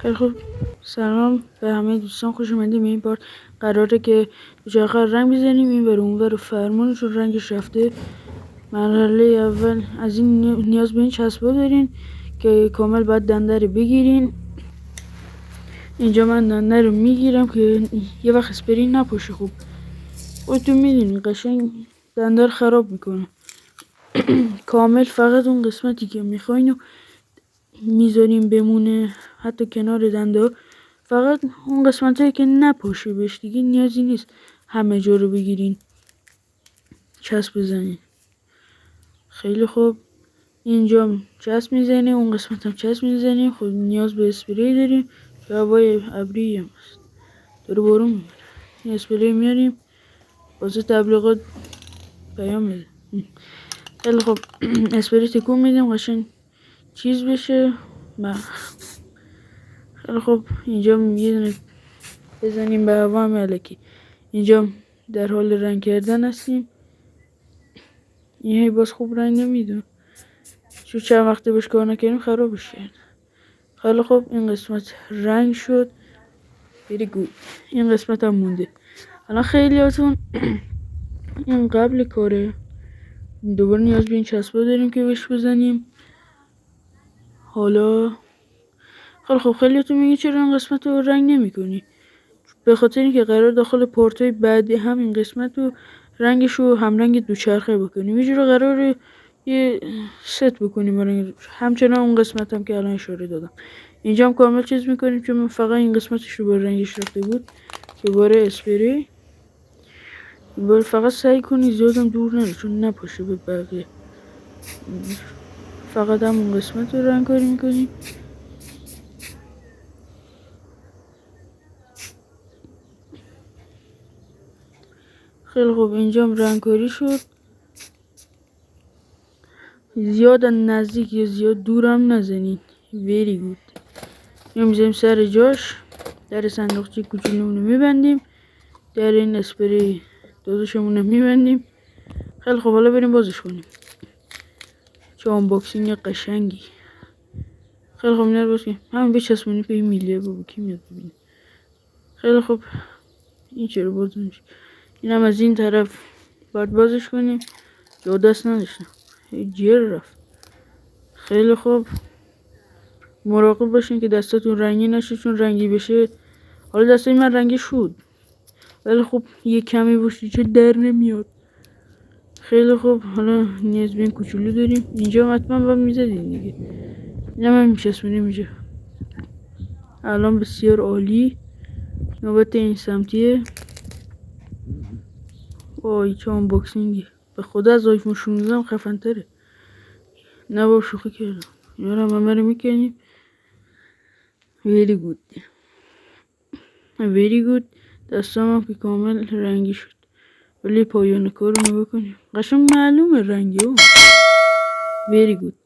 خیلی خوب. سلام به همه دوستان، خوش اومدیم. این بار قراره که دوچرخه رنگ بزنیم این ور اون ور فرمونشون رنگش رفته. مرحله اول از این نیاز به این چسبا دارین که کامل باید دنده رو بگیرین. اینجا من دنده رو میگیرم که یه وقت اسپری نپاشه. خوب خودتون میدونین قشنگ دنده رو خراب میکنه. کامل فقط اون قسمتی که میخواین رو میذاریم بمونه، حتی کنار دنده. فقط اون قسمت هایی که نپاشه بهش دیگه نیازی نیست همه جا رو بگیرین چسب بزنین. خیلی خوب. اینجا چسب میزنیم، اون قسمت هم چسب میزنیم. خب نیاز به اسپری داریم که هوای ابری هم هست، داره بارون میباره. این اسپری میاریم واسه تبلیغات پیام میده. خیلی خوب. اسپری تکون میدیم قشنگ چیز بشه. خیلی خوب. اینجا یه دونه بزنیم به هوا ملکی. اینجا در حال رنگ کردن هستیم. این هی باز خوب رنگ نمیدون چون چند وقته بهش کار نکردیم خرابش کرد. خیلی خوب. این قسمت رنگ شد. very good. این قسمت هم مونده. الان خیلی هاتون این قبل کاره دوباره نیاز به این چسبا داریم که بهش بزنیم. حالا خیلی خوب. خیلی هاتون میگه چرا این قسمت رو رنگ نمی کنی؟ به خاطر اینکه قرار داخل پارتای بعدی همین قسمت رو رنگش رو همرنگ دوچرخه بکنیم. یه جور قراره یه ست بکنیم برای همچنان اون قسمت هم که الان اشاره دادم. اینجا هم کامل چیز میکنیم چون من فقط این قسمتش رو با رنگش رفته بود. دوباره اسپری. دوباره فقط سعی کنی زیادم دور نره چون نپاشه به بقیه. فقط هم اون قسمت رو رنگ کاری میکنیم. خیلی خوب. اینجا هم رنگ کاری شد. زیاد نزدیک یا زیاد دور هم نزنید. very good. یا میذاریم سر جاش. در صندوقچه کوچولومون رو میبندیم. در این اسپری داداشمون رو میبندیم. خیلی خوب. حالا بریم بازش کنیم. چه آنباکسینگ قشنگی. خیلی خوب. اینا رو باز کنیم. همین بچسبونی به این میلیه بابا کی میاد ببینه. خیلی خوب. این چرا باز نمیشه؟ این هم از این طرف باید بازش کنیم. یا دست نداشتم جیر رفت. خیلی خوب. مراقب باشین که دستاتون رنگی نشه چون رنگی بشه. حالا دستای من رنگی شد ولی خب یه کمی باشه چه در نمیاد. خیلی خوب. حالا نیاز به این کوچولو داریم. اینجا حتما باید میزدیم دیگه. این هم میچسبونیم اینجا. الان بسیار عالی. نوبت این سمتیه. وای چه آنباکسینگی. به خدا از آیفون 16 خفن تره. نه با شوخی کردم. اینا رو همه رو میکنیم. very good. very good. دستام هم که کامل رنگی شد ولی پایان کار رو نگاه کنیم قشنگ معلومه رنگی. very good.